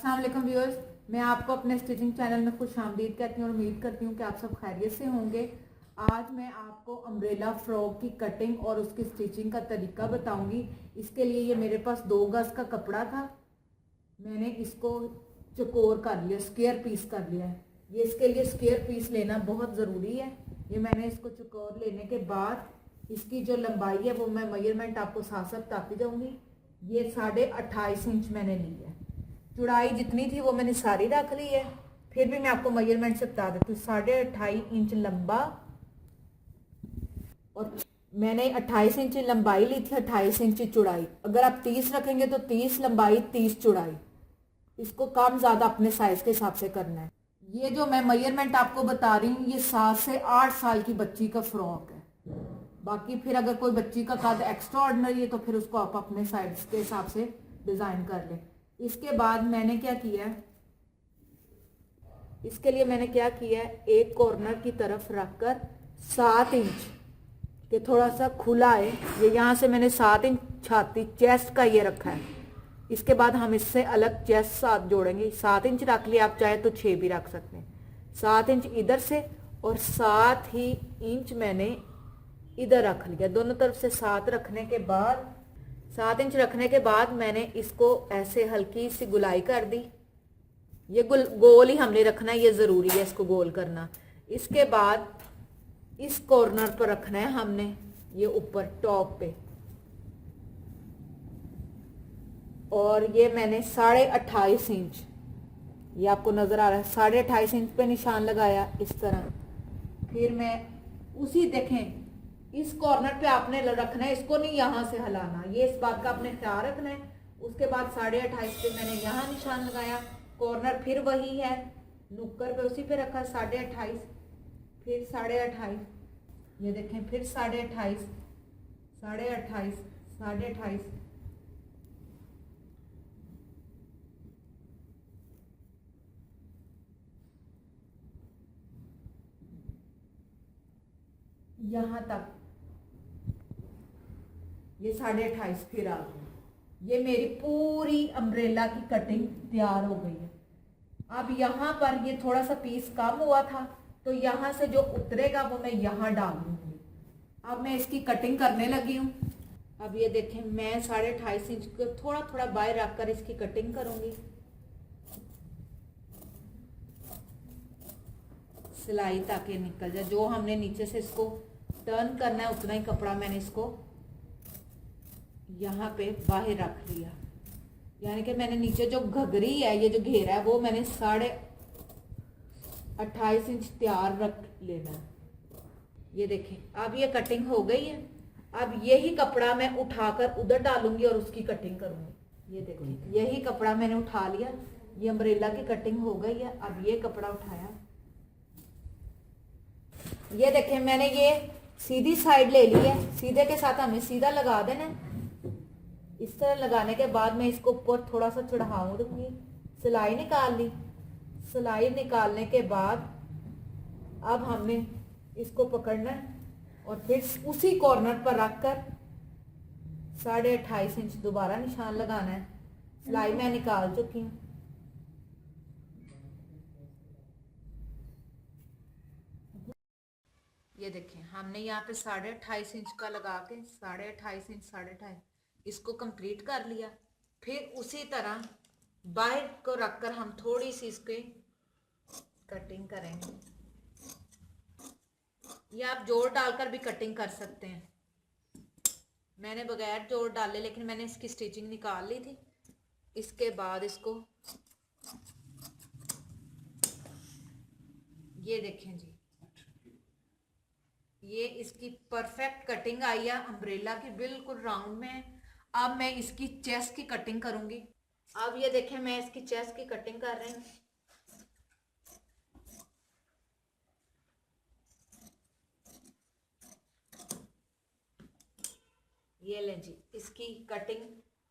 अस्सलाम वालेकुम व्यूअर्स, मैं आपको अपने स्टिचिंग चैनल में खुश आमदीद कहती हूँ और उम्मीद करती हूँ कि आप सब खैरियत से होंगे। आज मैं आपको अम्ब्रेला फ्रॉक की कटिंग और उसकी स्टिचिंग का तरीका बताऊंगी। इसके लिए ये मेरे पास 2 गज का कपड़ा था। मैंने इसको चकोर कर लिया, स्क्वायर पीस कर लिया है। ये इसके लिए स्क्वायर पीस लेना बहुत ज़रूरी है। ये मैंने इसको चकोर लेने के बाद इसकी जो लंबाई है वो मैं मेजरमेंट आपको साथ साथ बताती जाऊँगी। ये 28.5 इंच मैंने ली है। चौड़ाई जितनी थी वो मैंने सारी रख ली है। फिर भी मैं आपको मेजरमेंट से बता देती हूँ। 28.5 इंच लंबा और मैंने 28 इंच लंबाई ली थी, 28 इंच चौड़ाई। अगर आप 30 रखेंगे तो 30 लंबाई 30 चौड़ाई। इसको कम ज्यादा अपने साइज के हिसाब से करना है। ये जो मैं मेजरमेंट आपको बता रही हूँ ये 7 से 8 साल की बच्ची का फ्रॉक है। बाकी फिर अगर कोई बच्ची का कद एक्स्ट्रा ऑर्डिनरी है तो फिर उसको आप अपने साइज के हिसाब से डिजाइन कर लें। इसके बाद मैंने क्या किया है, इसके लिए मैंने क्या किया है, एक कॉर्नर की तरफ रखकर 7 इंच के थोड़ा सा खुला है, ये यहाँ से मैंने 7 इंच छाती चेस्ट का ये रखा है। इसके बाद हम इससे अलग चेस्ट साथ जोड़ेंगे। 7 इंच रख लिया, आप चाहे तो 6 भी रख सकते हैं। 7 इंच इधर से और 7 ही इंच मैंने इधर रख लिया। दोनों तरफ से 7 रखने के बाद 7 इंच रखने के बाद मैंने इसको ऐसे हल्की सी गुलाई कर दी। ये गोल ही हमने रखना है, ये जरूरी है इसको गोल करना। इसके बाद इस कॉर्नर पर रखना है हमने, ये ऊपर टॉप पे, और ये मैंने 28.5 इंच, ये आपको नजर आ रहा है, 28.5 इंच पे निशान लगाया इस तरह। फिर मैं उसी देखें इस कॉर्नर पे आपने रखना है, इसको नहीं यहां से हिलाना, ये इस बात का आपने ख्याल रखना है। उसके बाद 28.5 पे मैंने यहाँ निशान लगाया। कॉर्नर फिर वही है, नुक्कर पे उसी पे रखा 28.5, फिर 28.5, ये देखें, फिर 28.5, 28.5, 28.5, यहां तक ये 28.5 फिर आ गई। ये मेरी पूरी अम्ब्रेला की कटिंग तैयार हो गई है। अब यहाँ पर ये थोड़ा सा पीस कम हुआ था तो यहाँ से जो उतरेगा वो मैं यहाँ डाल दूंगी। अब मैं इसकी कटिंग करने लगी हूँ। अब ये देखें, मैं 28.5 इंच को थोड़ा थोड़ा बाहर रखकर इसकी कटिंग करूंगी। सिलाई ताकि निकल जाए, जो हमने नीचे से इसको टर्न करना है उतना ही कपड़ा मैंने इसको यहाँ पे बाहर रख लिया। यानी कि मैंने नीचे जो घघरी है, ये जो घेरा है, वो मैंने 28.5 इंच तैयार रख लेना है। ये देखें, अब ये कटिंग हो गई है। अब यही कपड़ा मैं उठाकर उधर डालूंगी और उसकी कटिंग करूंगी। ये देखें, यही कपड़ा मैंने उठा लिया, ये अम्ब्रेला की कटिंग हो गई है। अब ये कपड़ा उठाया, ये देखें, मैंने ये सीधी साइड ले ली है। सीधे के साथ हमें सीधा लगा देना है। इस तरह लगाने के बाद मैं इसको ऊपर थोड़ा सा चढ़ाऊ दूंगी। सिलाई निकाल ली। सिलाई निकालने के बाद अब हमने इसको पकड़ना है और फिर उसी कॉर्नर पर रखकर 28.5 इंच दोबारा निशान लगाना है। सिलाई मैं निकाल चुकी हूँ। ये देखें, हमने यहाँ पे 28.5 इंच का लगा के 28.5 इंच 28.5 इसको कंप्लीट कर लिया। फिर उसी तरह बाहर को रखकर हम थोड़ी सी इसकी कटिंग करेंगे। ये आप जोड़ डालकर भी कटिंग कर सकते हैं। मैंने बगैर जोड़ डाले, लेकिन मैंने इसकी स्टिचिंग निकाल ली थी। इसके बाद इसको ये देखें जी, ये इसकी परफेक्ट कटिंग आई है अम्ब्रेला की, बिल्कुल राउंड में। अब मैं इसकी चेस्ट की कटिंग करूंगी। अब ये देखें, मैं इसकी चेस्ट की कटिंग कर रही हूँ। ये लें जी, इसकी कटिंग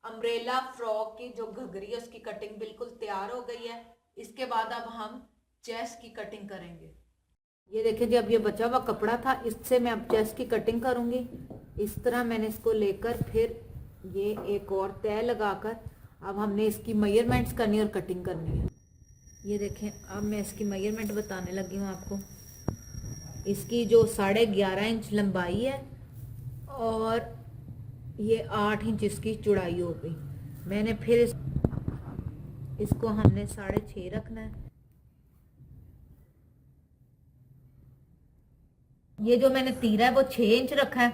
अम्ब्रेला फ्रॉक की जो घघरी है उसकी कटिंग बिल्कुल तैयार हो गई है। इसके बाद अब हम चेस्ट की कटिंग करेंगे। ये देखिए जी, अब ये बचा हुआ कपड़ा था, इससे मैं अब चेस्ट की कटिंग करूंगी। इस तरह मैंने इसको लेकर फिर ये एक और तय लगाकर अब हमने इसकी मेजरमेंट्स करनी और कटिंग करनी है। ये देखें, अब मैं इसकी मेजरमेंट बताने लगी हूँ आपको। इसकी जो 11.5 इंच लंबाई है और ये 8 इंच इसकी चौड़ाई हो गई। मैंने फिर इसको हमने 6.5 रखना है। ये जो मैंने तीरा है वो 6 इंच रखा है।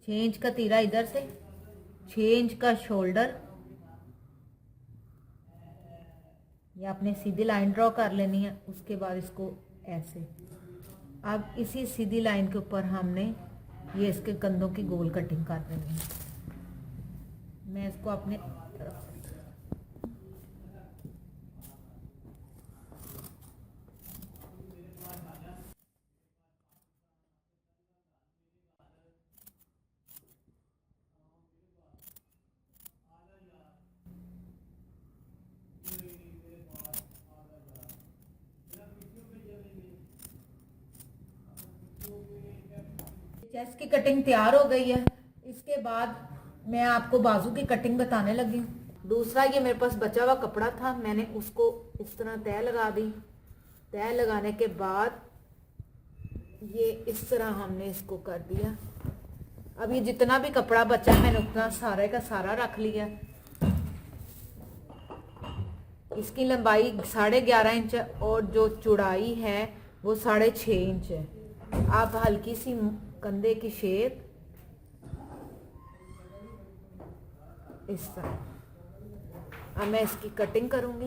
6 इंच का तीरा इधर से, 6 इंच का शोल्डर। ये आपने सीधी लाइन ड्रॉ कर लेनी है। उसके बाद इसको ऐसे, अब इसी सीधी लाइन के ऊपर हमने ये इसके कंधों की गोल कटिंग कर देनी है। मैं इसको अपने तरफ चेस्ट की कटिंग तैयार हो गई है। इसके बाद मैं आपको बाजू की कटिंग बताने लगी हूँ। दूसरा, ये मेरे पास बचा हुआ कपड़ा था, मैंने उसको इस तरह तय लगा दी। तय लगाने के बाद ये इस तरह हमने इसको कर दिया। अब ये जितना भी कपड़ा बचा है मैंने उतना सारे का सारा रख लिया। इसकी लंबाई 11.5 इंच है और जो चौड़ाई है वो 6.5 इंच है। आप हल्की सी कंधे की शेप इस तरह। अब मैं इसकी कटिंग करूंगी।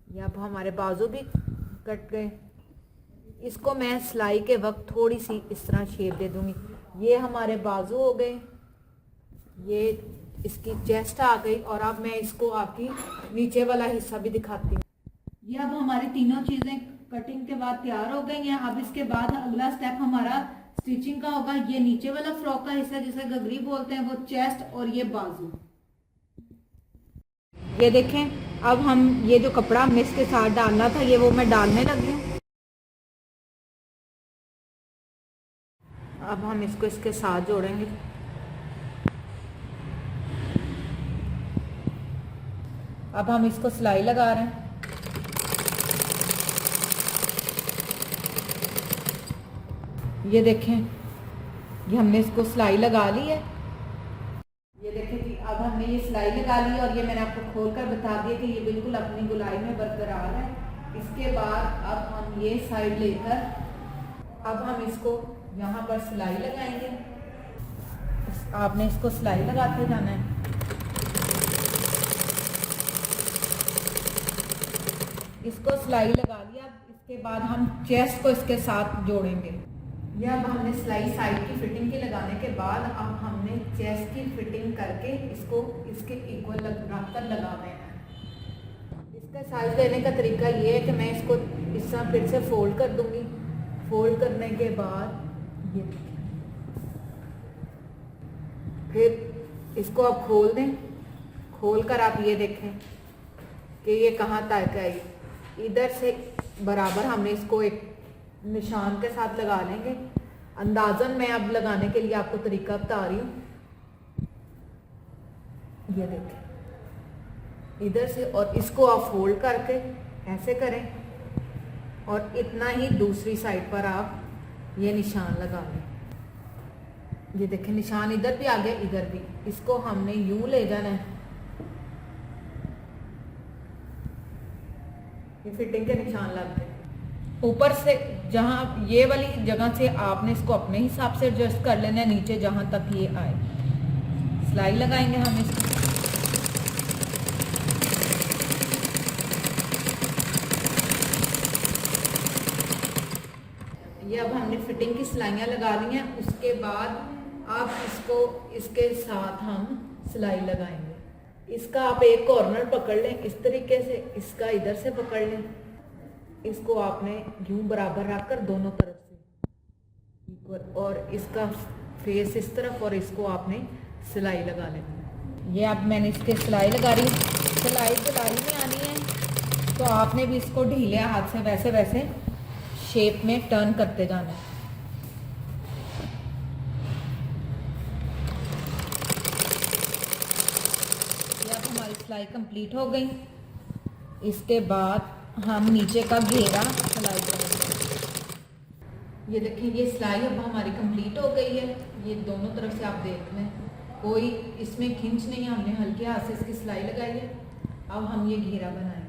ये अब हमारे बाजू भी कट गए। इसको मैं सिलाई के वक्त थोड़ी सी इस तरह शेप दे दूंगी। ये हमारे बाजू हो गए, ये इसकी चेस्ट आ गई। और अब मैं इसको आपकी नीचे वाला हिस्सा भी दिखाती हूँ। ये अब हमारी तीनों चीजें कटिंग के बाद तैयार हो गई हैं। अब इसके बाद अगला स्टेप हमारा स्टिचिंग का होगा। ये नीचे वाला फ्रॉक का हिस्सा जिसे गगरी बोलते हैं, वो चेस्ट और ये बाजू। ये देखें, अब हम ये जो कपड़ा हमने इसके साथ डालना था ये वो मैं डालने लगी हूँ। अब हम इसको इसके साथ जोड़ेंगे। अब हम इसको सिलाई लगा रहे हैं। ये देखें, ये हमने इसको सिलाई लगा ली है। ये देखें जी, अब हमने ये सिलाई लगा ली और ये मैंने आपको खोलकर बता दिया कि ये बिल्कुल अपनी गोलाई में बरकरार है। इसके बाद अब हम ये साइड लेकर अब हम इसको यहाँ पर सिलाई लगाएंगे। आपने इसको सिलाई लगाते जाना है। इसको सिलाई लगा लिया। इसके बाद हम चेस्ट को इसके साथ जोड़ेंगे। यह अब हमने सिलाई साइड की फिटिंग की लगाने के बाद अब हमने चेस्ट की फिटिंग करके इसको इसके इक्वल रखकर लगाना है। इसका साइज देने का तरीका ये है कि मैं इसको इस तरह फिर से फोल्ड कर दूंगी। फोल्ड करने के बाद ये फिर इसको आप खोल दें। खोल कर आप ये देखें कि ये कहाँ तक है। इधर से बराबर हमने इसको एक निशान के साथ लगा लेंगे। अंदाजन मैं अब लगाने के लिए आपको तरीका बता रही हूँ। ये देखें, इधर से और इसको आप फोल्ड करके ऐसे करें और इतना ही दूसरी साइड पर आप ये निशान लगा लें। ये देखें, निशान इधर भी आ गया, इधर भी। इसको हमने यूं ले जाना है। ये फिटिंग के निशान लग गए। ऊपर से जहां ये वाली जगह से आपने इसको अपने हिसाब से एडजस्ट कर लेना है, नीचे जहां तक ये आए। सिलाई लगाएंगे हम इसको। ये अब हमने फिटिंग की सिलाइयाँ लगा ली हैं। उसके बाद आप इसको इसके साथ हम सिलाई लगाएंगे। इसका आप एक कॉर्नर पकड़ लें इस तरीके से, इसका इधर से पकड़ लें। इसको आपने यूं बराबर रखकर दोनों तरफ से इक्वल, और इसका फेस इस तरफ, और इसको आपने सिलाई लगा लेना। ये अब मैंने इसके सिलाई लगा रही हूँ। सिलाई में आनी है तो आपने भी इसको ढीले हाथ से वैसे वैसे शेप में टर्न करते जाना है। ये अब हमारी सिलाई कंप्लीट हो गई। इसके बाद हम नीचे का घेरा सिलाई करेंगे। ये देखिए, ये सिलाई अब हमारी कंप्लीट हो गई है। ये दोनों तरफ से आप देख लें, कोई इसमें खिंच नहीं है, हमने हल्के हाथ से इसकी सिलाई लगाई है। अब हम ये घेरा बनाएंगे।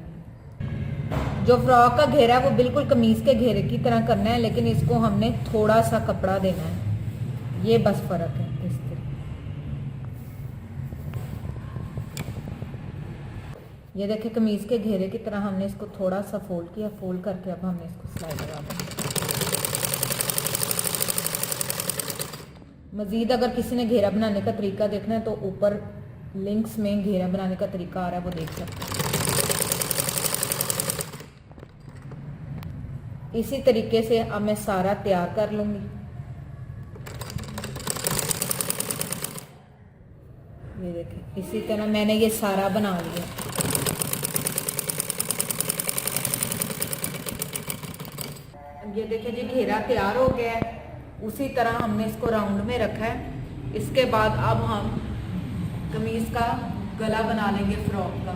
जो फ्रॉक का घेरा है वो बिल्कुल कमीज के घेरे की तरह करना है, लेकिन इसको हमने थोड़ा सा कपड़ा देना है, ये बस फर्क है। इस तरह ये देखिए, कमीज के घेरे की तरह हमने इसको थोड़ा सा फोल्ड किया, फोल्ड करके अब हमने इसको सिलाई लगा देंगे। मजीद अगर किसी ने घेरा बनाने का तरीका देखना है तो ऊपर लिंक्स में घेरा बनाने का तरीका आ रहा है, वो देख सकते हैं। इसी तरीके से अब मैं सारा तैयार कर लूंगी। ये देखें, इसी तरह मैंने ये सारा बना लिया। ये देखिए जी, घेरा तैयार हो गया है। उसी तरह हमने इसको राउंड में रखा है। इसके बाद अब हम कमीज का गला बना लेंगे फ्रॉक का।